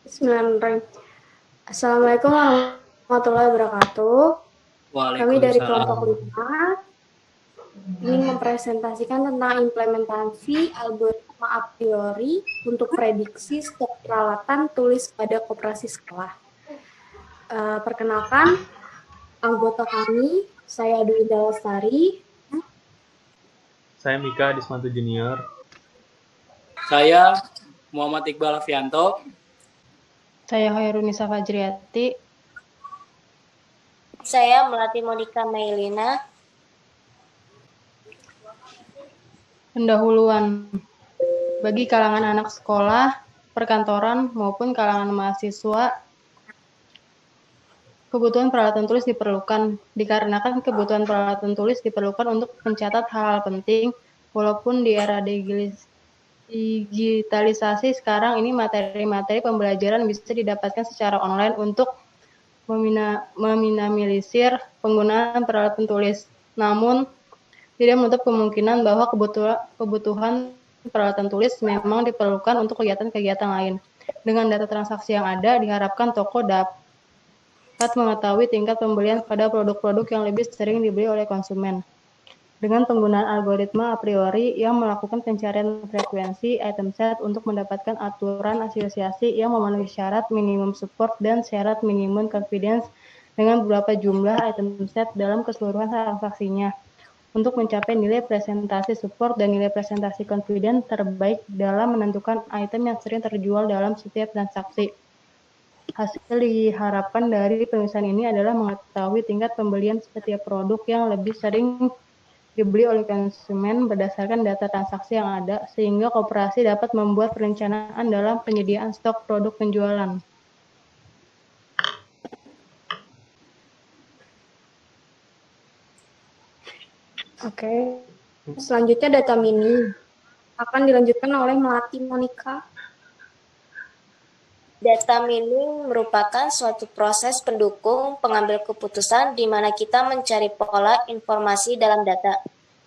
Bismillahirrahmanirrahim. Assalamualaikum warahmatullahi wabarakatuh. Kami dari kelompok Waalaikumsalam. 5 ingin mempresentasikan tentang implementasi algoritma a priori untuk prediksi stok peralatan tulis pada koperasi sekolah. Perkenalkan, anggota kami, saya Dwi Indah Lestari. Saya Mika Dismanto Junior. Saya Muhammad Iqbal Afianto. Saya Hoirunisa Fajriati. Saya Melati Monika Mailina. Pendahuluan bagi kalangan anak sekolah, perkantoran, maupun kalangan mahasiswa, kebutuhan peralatan tulis diperlukan, dikarenakan kebutuhan peralatan tulis diperlukan untuk mencatat hal-hal penting, walaupun di era digitalisasi sekarang ini materi-materi pembelajaran bisa didapatkan secara online untuk meminimalisir penggunaan peralatan tulis. Namun, tidak menutup kemungkinan bahwa kebutuhan peralatan tulis memang diperlukan untuk kegiatan-kegiatan lain. Dengan data transaksi yang ada, diharapkan toko dapat mengetahui tingkat pembelian pada produk-produk yang lebih sering dibeli oleh konsumen. Dengan penggunaan algoritma a priori yang melakukan pencarian frekuensi item set untuk mendapatkan aturan asosiasi yang memenuhi syarat minimum support dan syarat minimum confidence dengan beberapa jumlah item set dalam keseluruhan transaksinya untuk mencapai nilai presentasi support dan nilai presentasi confidence terbaik dalam menentukan item yang sering terjual dalam setiap transaksi. Hasil diharapkan dari penulisan ini adalah mengetahui tingkat pembelian setiap produk yang lebih sering dibeli oleh konsumen berdasarkan data transaksi yang ada, sehingga koperasi dapat membuat perencanaan dalam penyediaan stok produk penjualan. Oke, selanjutnya data mini akan dilanjutkan oleh Melati Monika. Data mining merupakan suatu proses pendukung pengambil keputusan di mana kita mencari pola informasi dalam data.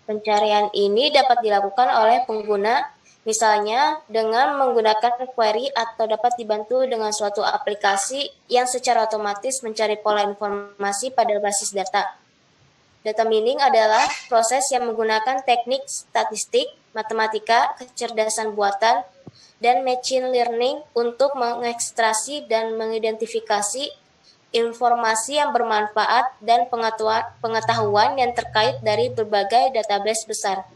Pencarian ini dapat dilakukan oleh pengguna, misalnya dengan menggunakan query atau dapat dibantu dengan suatu aplikasi yang secara otomatis mencari pola informasi pada basis data. Data mining adalah proses yang menggunakan teknik statistik, matematika, kecerdasan buatan, dan machine learning untuk mengekstraksi dan mengidentifikasi informasi yang bermanfaat dan pengetahuan yang terkait dari berbagai database besar.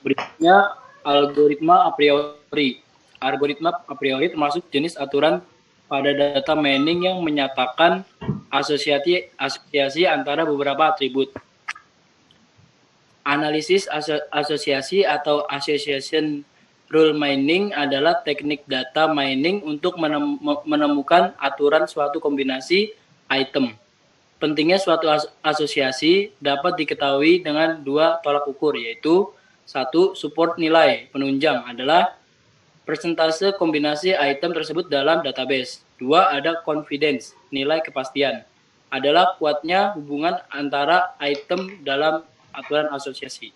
Berikutnya, algoritma a priori. Algoritma a priori termasuk jenis aturan pada data mining yang menyatakan asosiasi antara beberapa atribut. Analisis asosiasi atau association rule mining adalah teknik data mining untuk menemukan aturan suatu kombinasi item. Pentingnya suatu asosiasi dapat diketahui dengan dua tolak ukur, yaitu satu, support nilai penunjang adalah persentase kombinasi item tersebut dalam database. Dua, ada confidence, nilai kepastian, adalah kuatnya hubungan antara item dalam aturan asosiasi.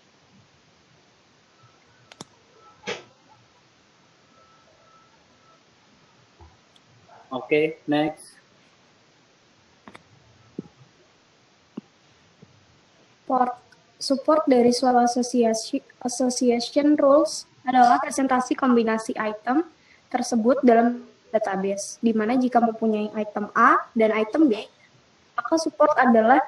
Oke, next. Support dari suatu association rules adalah presentasi kombinasi item tersebut dalam database, di mana jika mempunyai item A dan item B, maka support adalah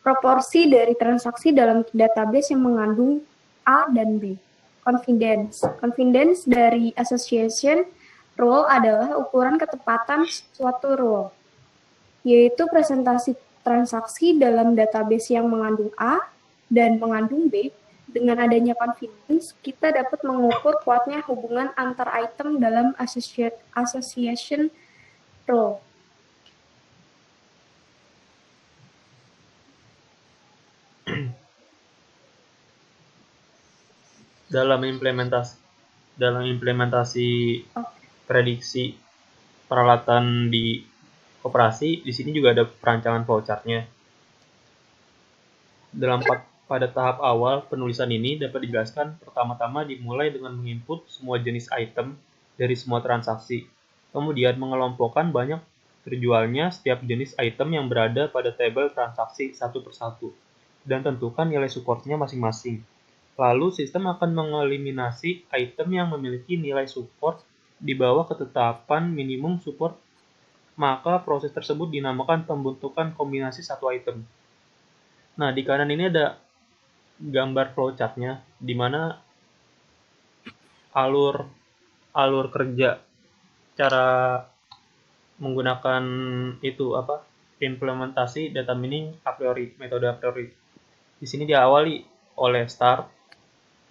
proporsi dari transaksi dalam database yang mengandung A dan B. Confidence dari association rule adalah ukuran ketepatan suatu rule, yaitu presentasi transaksi dalam database yang mengandung A dan mengandung B. Dengan adanya confidence, kita dapat mengukur kuatnya hubungan antar item dalam association rule. Dalam implementasi prediksi peralatan di koperasi, di sini juga ada perancangan flowchart-nya. Pada tahap awal penulisan ini dapat dijelaskan pertama-tama dimulai dengan menginput semua jenis item dari semua transaksi, kemudian mengelompokkan banyak terjualnya setiap jenis item yang berada pada tabel transaksi satu persatu, dan tentukan nilai supportnya masing-masing. Lalu sistem akan mengeliminasi item yang memiliki nilai support di bawah ketetapan minimum support, maka proses tersebut dinamakan pembentukan kombinasi satu item. Nah, di kanan ini ada gambar flowchart-nya, di mana alur kerja cara menggunakan implementasi data mining a priori, metode a priori. Di sini diawali oleh start,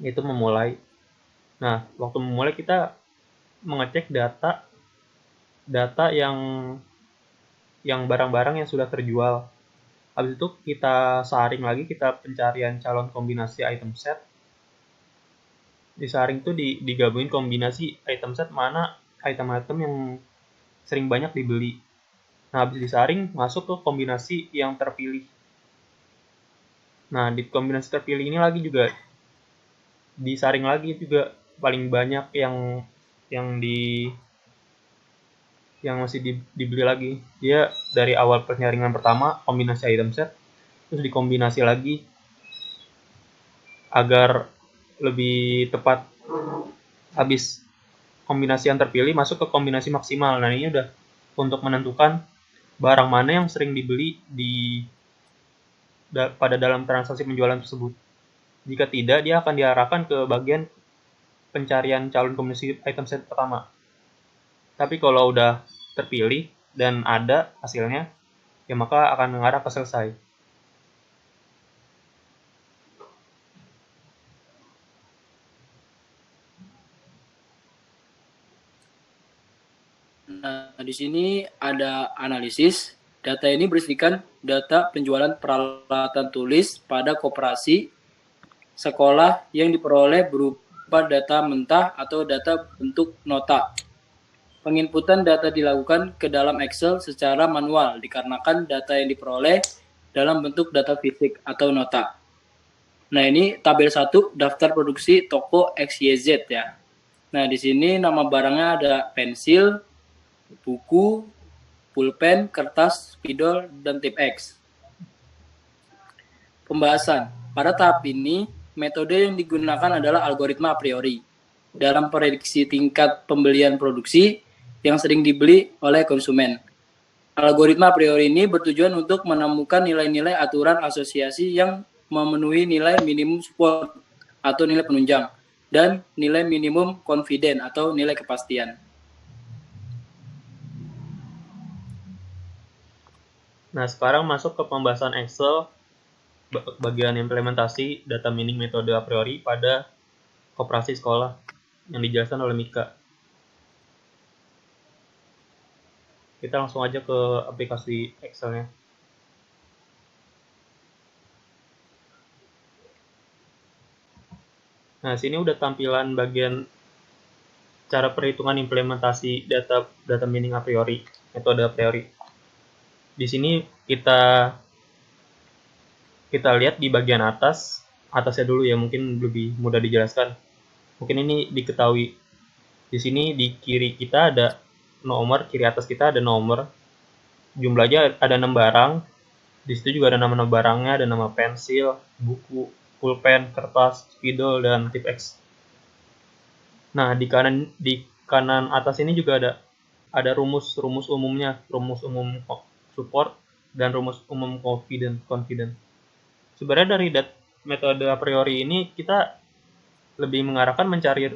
yaitu memulai. Nah, waktu memulai kita mengecek data yang barang-barang yang sudah terjual. Habis itu kita saring lagi, kita pencarian calon kombinasi item set. Di saring itu digabungin kombinasi item set mana item-item yang sering banyak dibeli. Nah, habis disaring masuk ke kombinasi yang terpilih. Nah, di kombinasi terpilih ini lagi juga disaring lagi juga paling banyak yang masih dibeli lagi. Dia dari awal penyaringan pertama kombinasi item set, terus dikombinasi lagi agar lebih tepat. Habis kombinasi yang terpilih masuk ke kombinasi maksimal. Nah, ini udah untuk menentukan barang mana yang sering dibeli pada dalam transaksi penjualan tersebut. Jika tidak, dia akan diarahkan ke bagian pencarian calon kombinasi item set pertama. Tapi kalau udah terpilih dan ada hasilnya, ya maka akan mengarah ke selesai. Nah, di sini ada analisis. Data ini berisikan data penjualan peralatan tulis pada koperasi sekolah yang diperoleh berupa data mentah atau data bentuk nota. Penginputan data dilakukan ke dalam Excel secara manual dikarenakan data yang diperoleh dalam bentuk data fisik atau nota. Nah, ini tabel 1 daftar produksi toko XYZ ya. Nah, di sini nama barangnya ada pensil, buku, pulpen, kertas, spidol, dan tip X. Pembahasan. Pada tahap ini, metode yang digunakan adalah algoritma a priori dalam prediksi tingkat pembelian produksi yang sering dibeli oleh konsumen. Algoritma a priori ini bertujuan untuk menemukan nilai-nilai aturan asosiasi yang memenuhi nilai minimum support atau nilai penunjang dan nilai minimum confident atau nilai kepastian. Nah, sekarang masuk ke pembahasan Excel bagian implementasi data mining metode a priori pada koperasi sekolah yang dijelaskan oleh Mika. Kita langsung aja ke aplikasi Excel-nya. Nah, sini udah tampilan bagian cara perhitungan implementasi data mining a priori, metode a priori. Di sini kita lihat di bagian atasnya dulu ya, mungkin lebih mudah dijelaskan. Mungkin ini diketahui. Di sini di kiri kita ada nomor, kiri atas kita ada nomor. Jumlahnya ada 6 barang. Di situ juga ada nama-nama barangnya, ada nama pensil, buku, pulpen, kertas, spidol, dan tip X. Nah, di kanan atas ini juga ada rumus umumnya, rumus umum support dan rumus umum confident. Sebenarnya dari metode a priori ini kita lebih mengarahkan mencari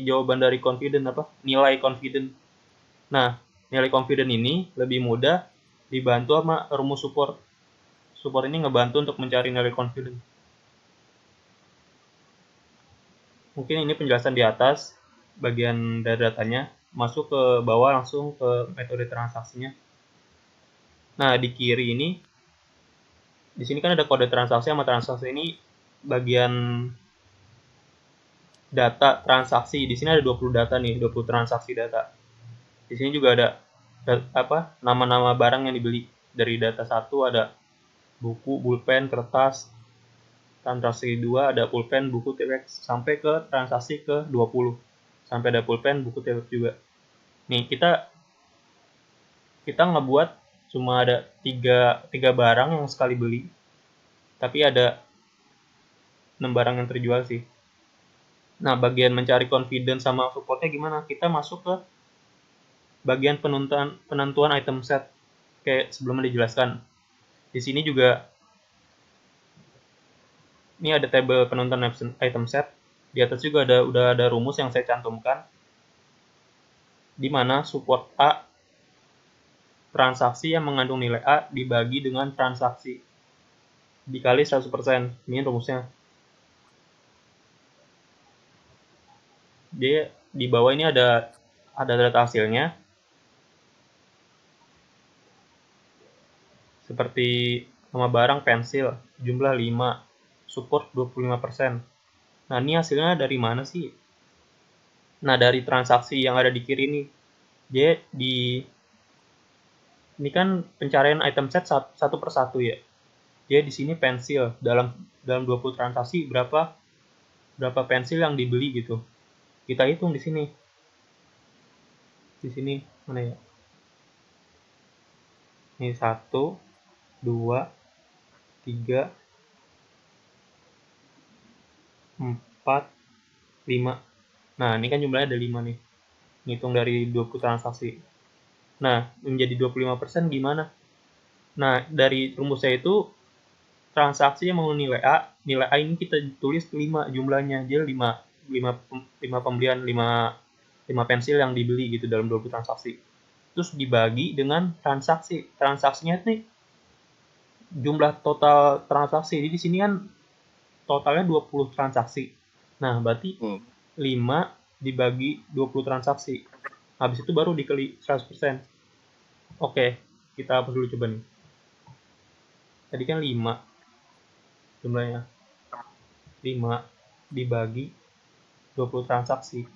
jawaban dari nilai confident. Nah, nilai confident ini lebih mudah dibantu sama rumus support. Support ini ngebantu untuk mencari nilai confident. Mungkin ini penjelasan di atas, bagian dari datanya, masuk ke bawah langsung ke metode transaksinya. Nah, di kiri ini, di sini kan ada kode transaksi sama transaksi ini bagian data transaksi. Di sini ada 20 data nih, 20 transaksi data. Di sini juga ada nama-nama barang yang dibeli. Dari data 1 ada buku, pulpen, kertas. Transaksi 2 ada pulpen, buku, T-Rex, sampai ke transaksi ke 20. Sampai ada pulpen, buku, T-Rex juga. Nih, kita ngebuat cuma ada tiga barang yang sekali beli. Tapi ada 6 barang yang terjual sih. Nah, bagian mencari confidence sama supportnya gimana? Kita masuk ke bagian penentuan item set. Kayak sebelumnya dijelaskan. Di sini juga ini ada tabel penentuan item set. Di atas juga udah ada rumus yang saya cantumkan. Di mana support A transaksi yang mengandung nilai A dibagi dengan transaksi dikali 100%. Ini rumusnya. Dia di bawah ini ada data hasilnya. Seperti nama barang pensil, jumlah 5, support 25%. Nah, ini hasilnya dari mana sih? Nah, dari transaksi yang ada di kiri ini. Dia ini kan pencarian item set satu per satu ya. Dia di sini pensil, dalam 20 transaksi berapa pensil yang dibeli gitu. Kita hitung di sini. Di sini mana ya? Ini 1, 2, 3, 4, 5. Nah, ini kan jumlahnya ada 5 nih. Ngitung dari 20 transaksi. Nah, menjadi 25% gimana? Nah, dari rumusnya itu transaksi yang mengandung nilai A ini kita tulis 5 jumlahnya. Dia 5 pembelian, 5 pensil yang dibeli gitu dalam 20 transaksi. Terus dibagi dengan transaksi. Transaksinya nih jumlah total transaksi. Jadi di sini kan totalnya 20 transaksi. Nah, berarti 5 dibagi 20 transaksi. Habis itu baru dikali 100%. Oke, kita hapus dulu coba nih. Tadi kan 5 jumlahnya. 5 dibagi 20 transaksi.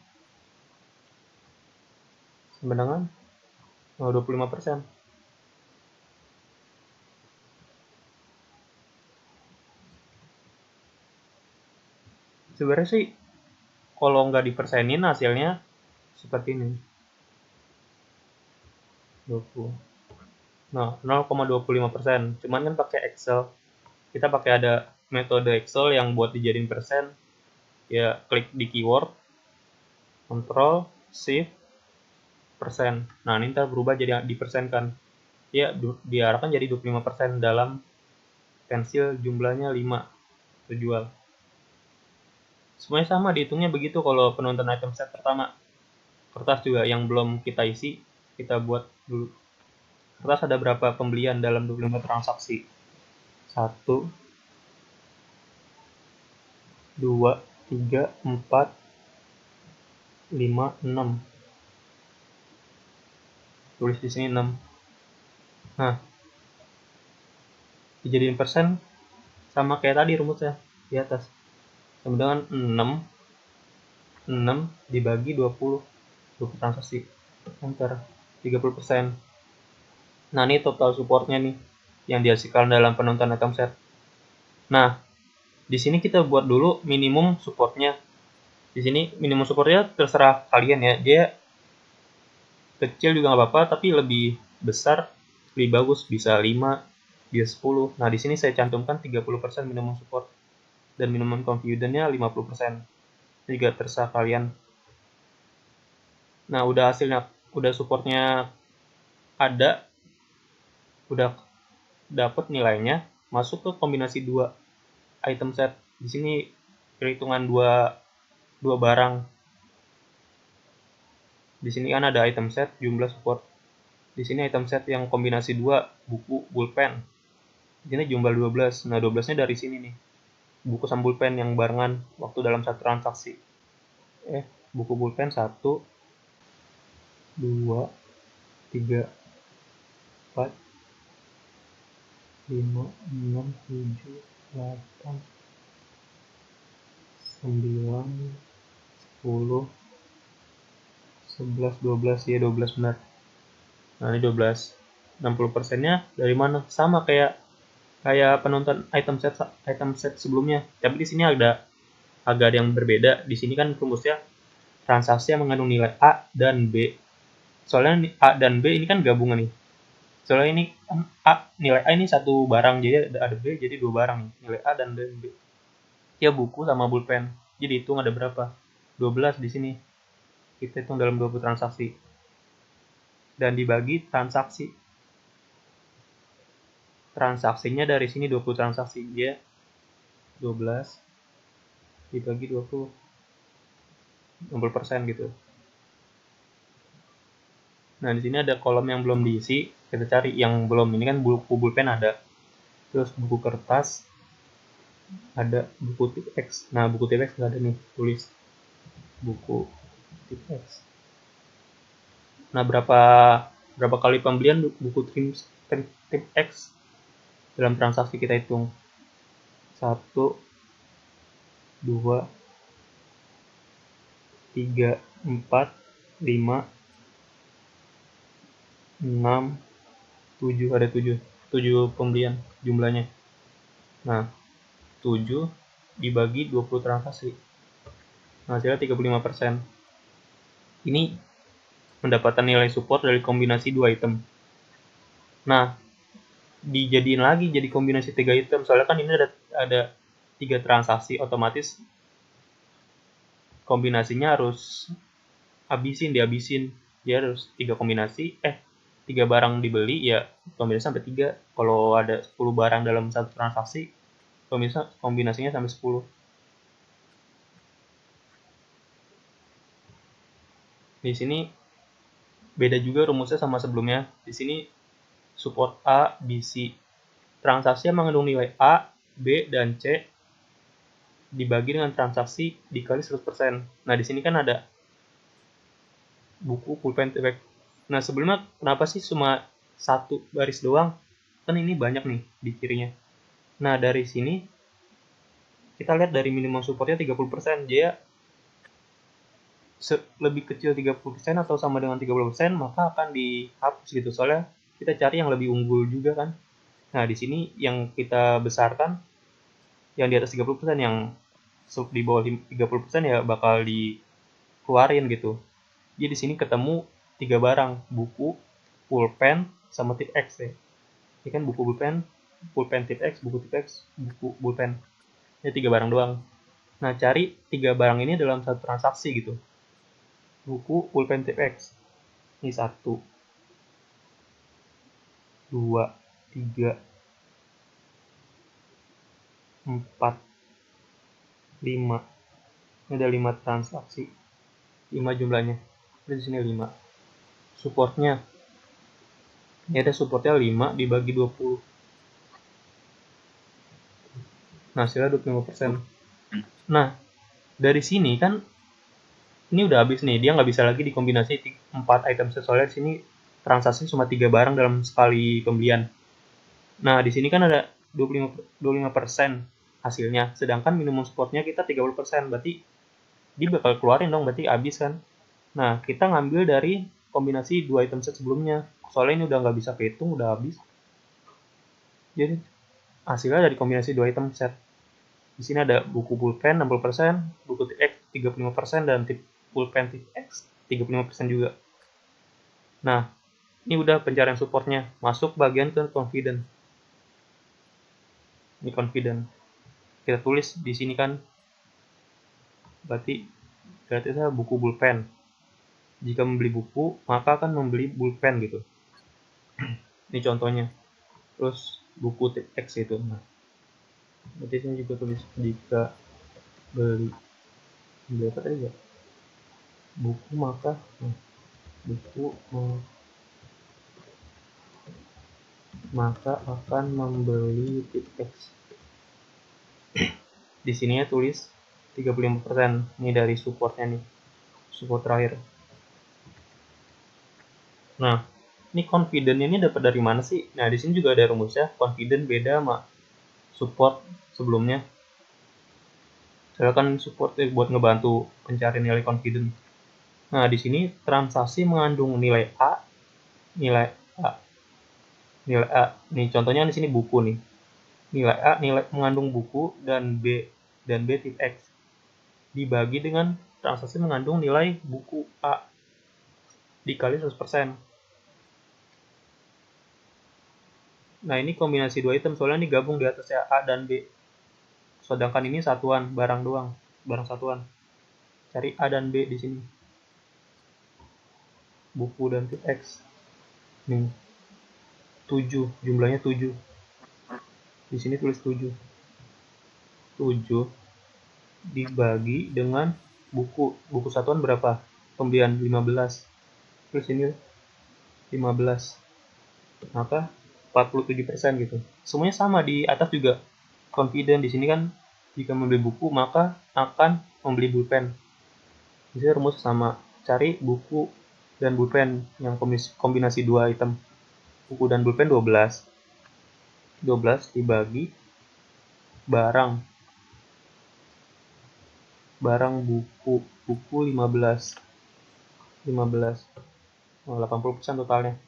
Sama dengan 25%. Sebenarnya sih kalau nggak dipersenin hasilnya seperti ini. 20. Nah, 0,25%. Cuman kan pakai Excel. Kita pakai ada metode Excel yang buat dijadiin persen. Ya, klik di keyword, Ctrl, Shift, persen. Nah, ini ntar berubah jadi dipersenkan. Ya, diarahkan jadi 25% dalam pensil jumlahnya 5 terjual. Semuanya sama, dihitungnya begitu kalau penonton item set pertama. Kertas juga yang belum kita isi, kita buat dulu. Kertas ada berapa pembelian dalam 25 transaksi? 1, 2, 3, 4, 5, 6. Tulis di sini 6. Nah, dijadiin persen sama kayak tadi rumusnya di atas. Sama dengan 6 dibagi 20 transaksi. Enter 30%. Nah, ini total supportnya nih yang dihasilkan dalam penonton item set. Nah, di sini kita buat dulu minimum supportnya. Di sini minimum supportnya terserah kalian ya. Dia kecil juga nggak apa-apa, tapi lebih besar lebih bagus, bisa 5, bisa 10. Nah, di sini saya cantumkan 30% minimum support dan minimum confidence-nya 50%. Ini juga terserah kalian. Nah, udah hasilnya, udah supportnya ada, udah dapat nilainya, masuk ke kombinasi 2 item set. Di sini perhitungan dua barang. Di sini kan ada item set jumlah support. Di sini item set yang kombinasi 2 buku, pulpen. Di sini jumlah 12. Nah, 12-nya dari sini nih. Buku sama pulpen yang barengan waktu dalam satu transaksi. Buku pulpen 1, 2, 3, 4, 5, 6, 7, 8, 9, 10, 11, 12, ya 12 benar. Nah, ini 12. 60%-nya dari mana? Sama kayak penonton item set sebelumnya. Tapi di sini agak ada yang berbeda. Di sini kan rumusnya transaksi yang mengandung nilai A dan B. Soalnya A dan B ini kan gabungan nih. Soalnya ini nilai A ini satu barang, jadi ada B, jadi dua barang nih. Nilai A dan B. Ya buku sama pulpen. Jadi hitung ada berapa? 12 di sini. Kita hitung dalam 20 transaksi. Dan dibagi transaksi. Transaksinya dari sini 20 transaksi. Dia 12 dibagi 20. 60% gitu. Nah, di sini ada kolom yang belum diisi, kita cari yang belum. Ini kan buku pulpen ada. Terus buku kertas ada, buku tip X. Nah, buku tip X nggak ada nih, tulis buku tip X. Nah, berapa kali pembelian buku tip X dalam transaksi kita hitung? 1 2 3 4 5 6 7, ada 7 pembelian jumlahnya. Nah, 7 dibagi 20 transaksi. Nah, hasilnya 35%. Ini mendapatkan nilai support dari kombinasi 2 item. Nah, dijadiin lagi jadi kombinasi 3 item. Soalnya kan ini ada 3 transaksi, otomatis kombinasinya harus dihabisin. Dia harus 3 kombinasi, 3 barang dibeli, ya kombinasi sampai 3. Kalau ada 10 barang dalam satu transaksi, kombinasinya sampai 10. Di sini beda juga rumusnya sama sebelumnya. Di sini support A, B, C. Transaksi yang mengandung nilai A, B, dan C dibagi dengan transaksi dikali 100%. Nah, di sini kan ada buku pulpen tip X. Nah, sebelumnya kenapa sih cuma satu baris doang? Kan ini banyak nih di kirinya. Nah, dari sini kita lihat dari minimum supportnya 30%. Dia lebih kecil 30% atau sama dengan 30%, maka akan dihapus gitu. Soalnya kita cari yang lebih unggul juga kan. Nah, di sini yang kita besarkan yang di atas 30%, yang di bawah 30% ya bakal dikeluarin gitu. Jadi di sini ketemu 3 barang, buku, pulpen, sama tip X ya. Ini kan buku pulpen tip X, buku tip X, buku pulpen. Ini 3 barang doang. Nah, cari 3 barang ini dalam satu transaksi gitu. Buku pulpen tip X. Ini 1, 2, 3, 4, 5. Ini ada 5 transaksi. 5 jumlahnya. Di sini 5. Supportnya. Ini ada supportnya 5 dibagi 20. Nah, hasilnya 25%. Nah, dari sini kan ini udah habis nih. Dia nggak bisa lagi dikombinasi 4 item set. Soalnya di sini transaksi cuma 3 barang dalam sekali pembelian. Nah, di sini kan ada 25% hasilnya. Sedangkan minimum supportnya kita 30%. Berarti dia bakal keluarin dong, berarti habis kan. Nah, kita ngambil dari kombinasi 2 item set sebelumnya. Soalnya ini udah nggak bisa kehitung, udah habis. Jadi hasilnya dari kombinasi 2 item set. Di sini ada buku pulpen 60%, buku tip X 35%, dan pulpen tip X 35% juga. Nah, ini udah pencarian supportnya. Masuk bagian ke confident. Ini confident. Kita tulis di sini kan. Berarti saya buku pulpen. Jika membeli buku, maka akan membeli pulpen gitu. Ini contohnya. Terus buku tip X itu. Nah, berarti saya juga tulis jika beli apa tadi ya? Buku maka maka akan membeli tip X. Di sininya tulis 35%. Ini dari supportnya nih. Support terakhir. Nah, ini confident ini dapat dari mana sih? Nah, di sini juga ada rumusnya. Confident beda sama support sebelumnya. Soalnya kan support buat ngebantu pencarian nilai confident. Nah, di sini transaksi mengandung nilai A nilai A. Nilai A. Nih contohnya di sini buku nih. Nilai A nilai mengandung buku dan B tip X dibagi dengan transaksi mengandung nilai buku A dikali 100%. Nah, ini kombinasi dua item, soalnya ini gabung di atasnya A dan B. Sedangkan ini satuan, barang doang, barang satuan. Cari A dan B di sini. Buku dan tip X. Nih. 7, jumlahnya 7. Di sini tulis 7. 7 dibagi dengan buku. Buku satuan berapa? Pembelian 15. Terus ini 15. Maka 47% gitu. Semuanya sama, di atas juga confident. Di sini kan jika membeli buku maka akan membeli pulpen. Di sini rumus sama, cari buku dan pulpen yang kombinasi dua item. Buku dan pulpen 12. 12 dibagi barang buku 15. 80% totalnya.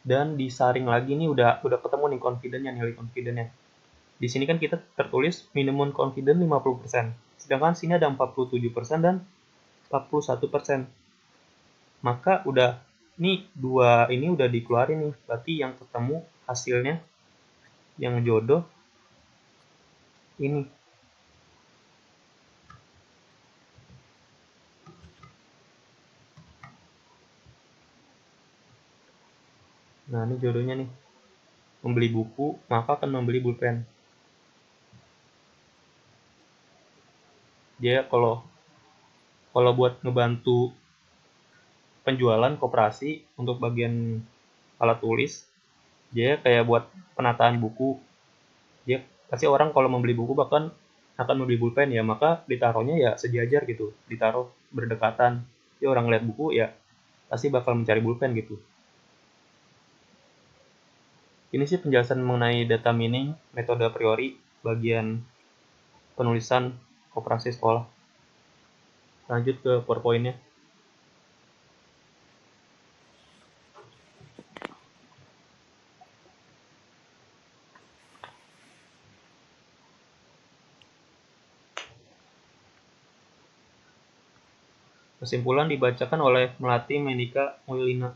Dan disaring lagi nih udah ketemu nih confident-nya, nilai confident-nya. Di sini kan kita tertulis minimum confident 50%. Sedangkan sini ada 47% dan 41%. Maka udah nih dua ini udah dikeluarin nih. Berarti yang ketemu hasilnya yang jodoh ini. Nah, ini jodohnya nih. Membeli buku, maka akan membeli pulpen. Dia kalau buat ngebantu penjualan koperasi untuk bagian alat tulis, dia kayak buat penataan buku. Dia pasti orang kalau membeli buku bahkan akan membeli pulpen ya, maka ditaruhnya ya sejajar gitu, ditaruh berdekatan. Jadi orang lihat buku ya pasti bakal mencari pulpen gitu. Ini sih penjelasan mengenai data mining, metode a priori, bagian penulisan koperasi sekolah. Lanjut ke PowerPoint-nya. Kesimpulan dibacakan oleh Melati Menika Muilina.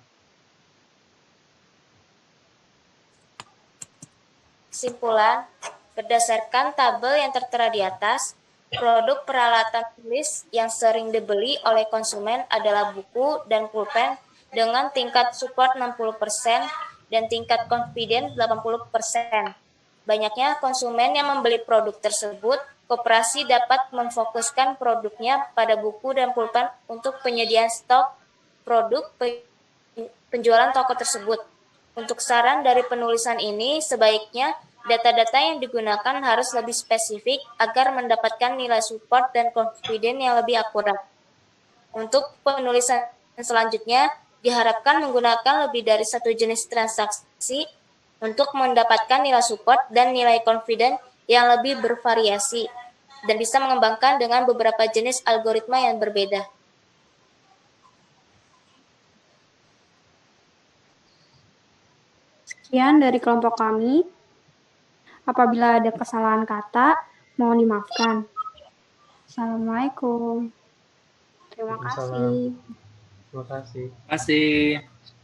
Kesimpulan, berdasarkan tabel yang tertera di atas, produk peralatan tulis yang sering dibeli oleh konsumen adalah buku dan pulpen dengan tingkat support 60% dan tingkat confident 80%. Banyaknya konsumen yang membeli produk tersebut, koperasi dapat memfokuskan produknya pada buku dan pulpen untuk penyediaan stok produk penjualan toko tersebut. Untuk saran dari penulisan ini, sebaiknya data-data yang digunakan harus lebih spesifik agar mendapatkan nilai support dan confident yang lebih akurat. Untuk penulisan selanjutnya, diharapkan menggunakan lebih dari satu jenis transaksi untuk mendapatkan nilai support dan nilai confident yang lebih bervariasi, dan bisa mengembangkan dengan beberapa jenis algoritma yang berbeda. Sekian dari kelompok kami. Apabila ada kesalahan kata, mohon dimaafkan. Assalamualaikum. Terima kasih. Terima kasih. Terima kasih.